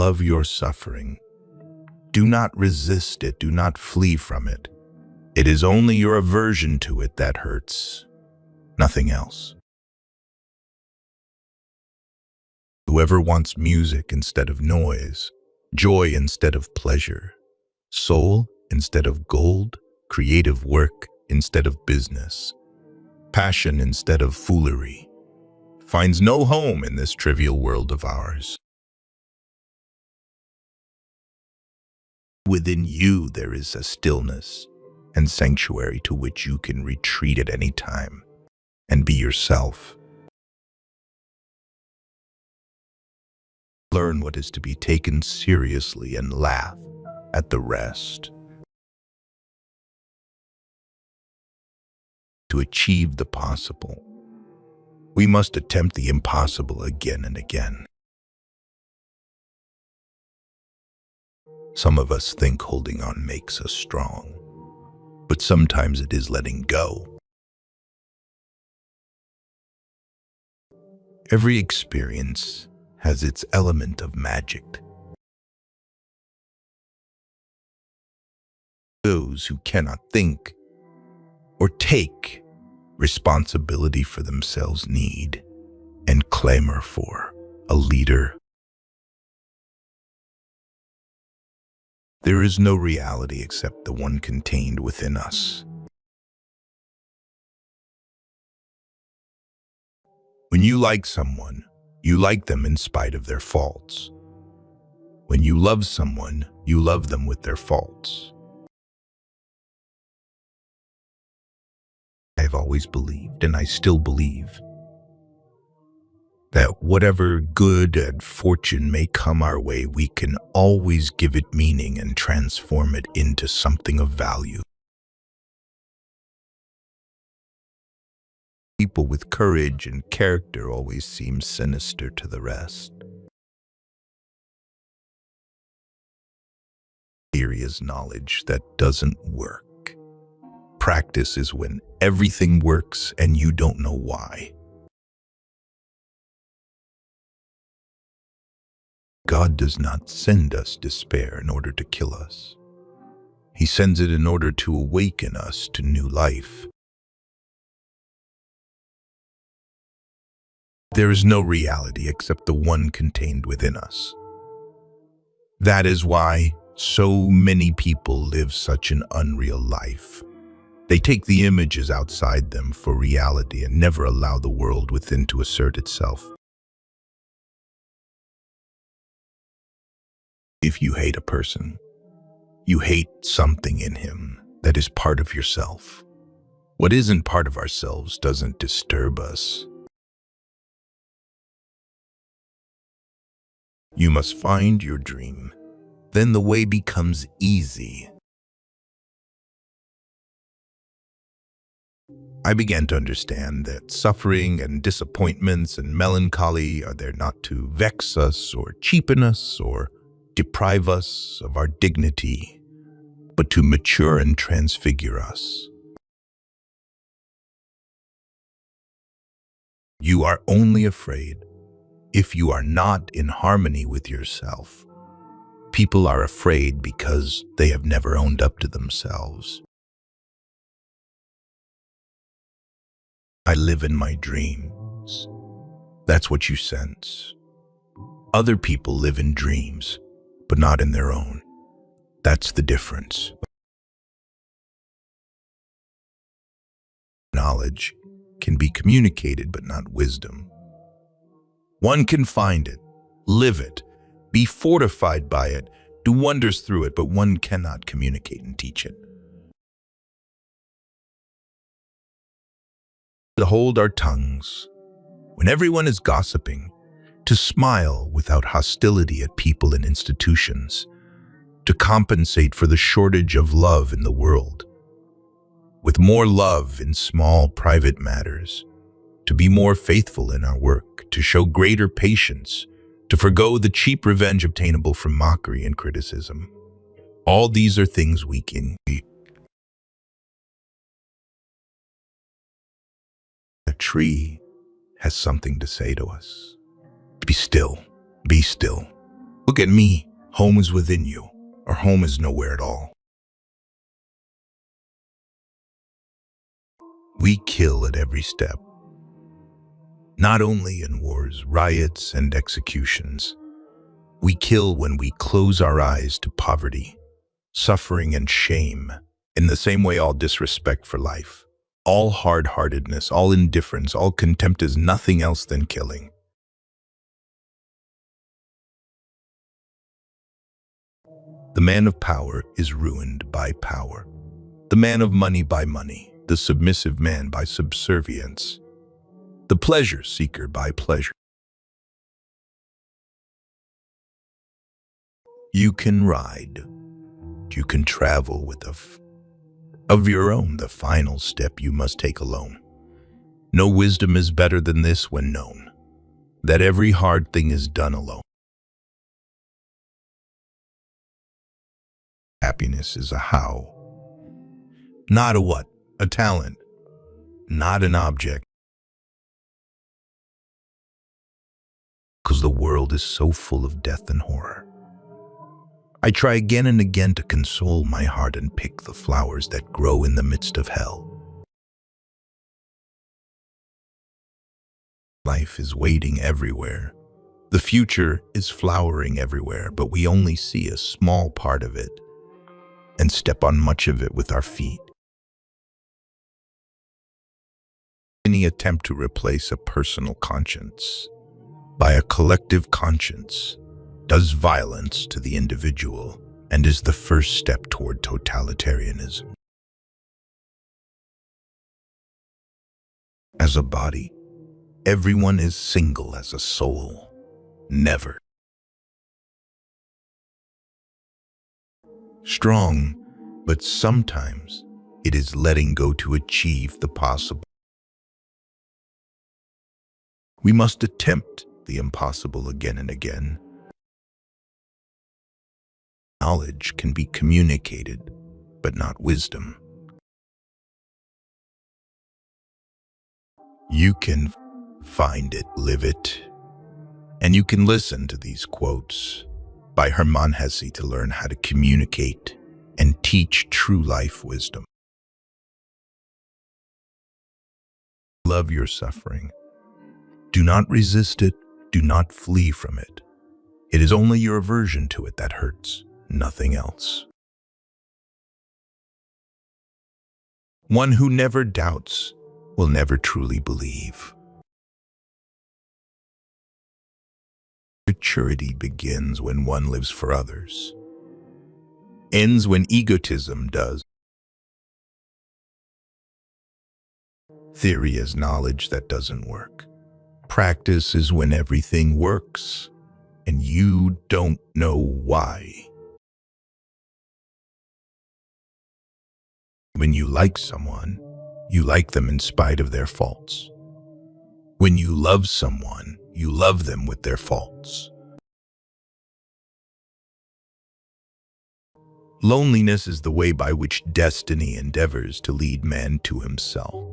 Love your suffering. Do not resist it. Do not flee from it. It is only your aversion to it that hurts, nothing else. Whoever wants music instead of noise, joy instead of pleasure, soul instead of gold, creative work instead of business, passion instead of foolery, finds no home in this trivial world of ours. Within you there is a stillness and sanctuary to which you can retreat at any time and be yourself. Learn what is to be taken seriously and laugh at the rest. To achieve the possible, we must attempt the impossible again and again. Some of us think holding on makes us strong, but sometimes it is letting go. Every experience has its element of magic. Those who cannot think or take responsibility for themselves need and clamor for a leader. There is no reality except the one contained within us. When you like someone, you like them in spite of their faults. When you love someone, you love them with their faults. I have always believed, and I still believe, that whatever good and fortune may come our way, we can always give it meaning and transform it into something of value. People with courage and character always seem sinister to the rest. Theory is knowledge that doesn't work. Practice is when everything works and you don't know why. God does not send us despair in order to kill us. He sends it in order to awaken us to new life. There is no reality except the one contained within us. That is why so many people live such an unreal life. They take the images outside them for reality and never allow the world within to assert itself. If you hate a person, you hate something in him that is part of yourself. What isn't part of ourselves doesn't disturb us. You must find your dream. Then the way becomes easy. I began to understand that suffering and disappointments and melancholy are there not to vex us or cheapen us or deprive us of our dignity, but to mature and transfigure us. You are only afraid if you are not in harmony with yourself. People are afraid because they have never owned up to themselves. I live in my dreams. That's what you sense. Other people live in dreams, but not in their own. That's the difference. Knowledge can be communicated, but not wisdom. One can find it, live it, be fortified by it, do wonders through it, but one cannot communicate and teach it. To hold our tongues when everyone is gossiping, to smile without hostility at people and institutions, to compensate for the shortage of love in the world, with more love in small private matters, to be more faithful in our work, to show greater patience, to forgo the cheap revenge obtainable from mockery and criticism. All these are things we can do. A tree has something to say to us. Be still, be still. Look at me. Home is within you, or home is nowhere at all. We kill at every step, not only in wars, riots, and executions. We kill when we close our eyes to poverty, suffering, and shame. In the same way, all disrespect for life, all hard-heartedness, all indifference, all contempt is nothing else than killing. The man of power is ruined by power. The man of money by money. The submissive man by subservience. The pleasure seeker by pleasure. You can ride. You can travel with of your own. The final step you must take alone. No wisdom is better than this when known, that every hard thing is done alone. Happiness is a how, not a what, a talent, not an object. Because the world is so full of death and horror. I try again and again to console my heart and pick the flowers that grow in the midst of hell. Life is waiting everywhere. The future is flowering everywhere, but we only see a small part of it and step on much of it with our feet. Any attempt to replace a personal conscience by a collective conscience does violence to the individual and is the first step toward totalitarianism. As a body, everyone is single as a soul. Never. Strong, but sometimes it is letting go to achieve the possible. We must attempt the impossible again and again. Knowledge can be communicated, but not wisdom. You can find it, live it, and you can listen to these quotes by Hermann Hesse to learn how to communicate and teach true life wisdom. Love your suffering. Do not resist it. Do not flee from it. It is only your aversion to it that hurts, nothing else. One who never doubts will never truly believe. Maturity begins when one lives for others, ends when egotism does. Theory is knowledge that doesn't work. Practice is when everything works, and you don't know why. When you like someone, you like them in spite of their faults. When you love someone, you love them with their faults. Loneliness is the way by which destiny endeavors to lead man to himself.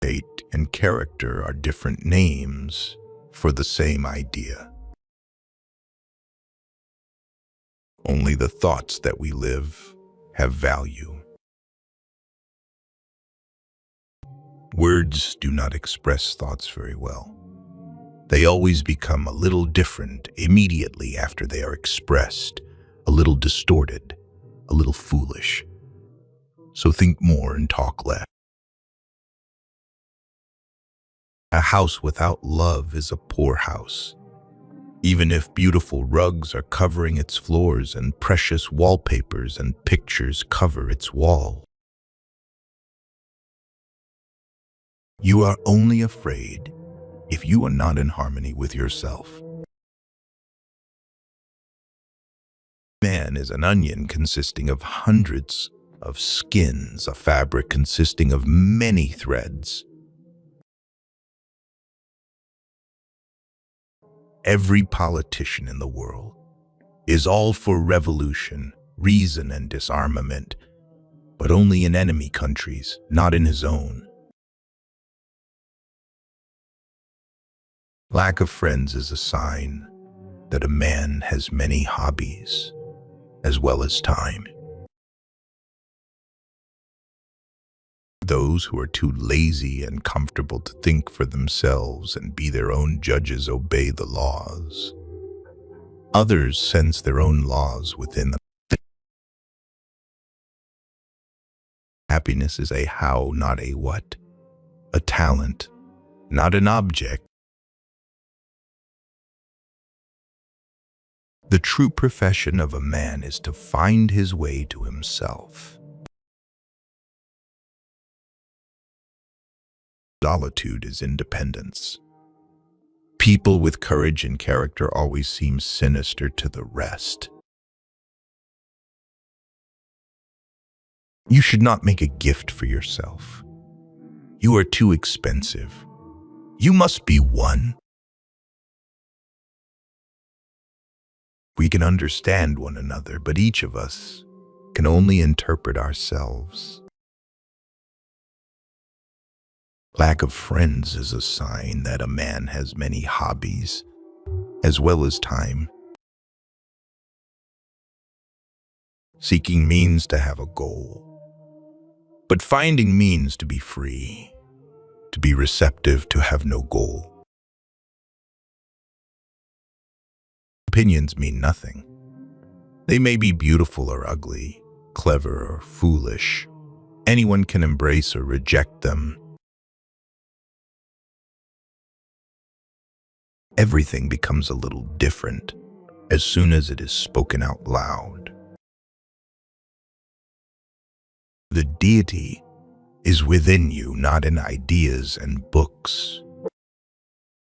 Fate and character are different names for the same idea. Only the thoughts that we live have value. Words do not express thoughts very well. They always become a little different immediately after they are expressed, a little distorted, a little foolish. So think more and talk less. A house without love is a poor house. Even if beautiful rugs are covering its floors and precious wallpapers and pictures cover its wall. You are only afraid if you are not in harmony with yourself. Man is an onion consisting of hundreds of skins, a fabric consisting of many threads. Every politician in the world is all for revolution, reason, and disarmament, but only in enemy countries, not in his own. Lack of friends is a sign that a man has many hobbies as well as time. Those who are too lazy and comfortable to think for themselves and be their own judges obey the laws. Others sense their own laws within them. Happiness is a how, not a what. A talent, not an object. The true profession of a man is to find his way to himself. Solitude is independence. People with courage and character always seem sinister to the rest. You should not make a gift for yourself. You are too expensive. You must be one. We can understand one another, but each of us can only interpret ourselves. Lack of friends is a sign that a man has many hobbies, as well as time. Seeking means to have a goal, but finding means to be free, to be receptive, to have no goal. Opinions mean nothing. They may be beautiful or ugly, clever or foolish. Anyone can embrace or reject them. Everything becomes a little different as soon as it is spoken out loud. The deity is within you, not in ideas and books.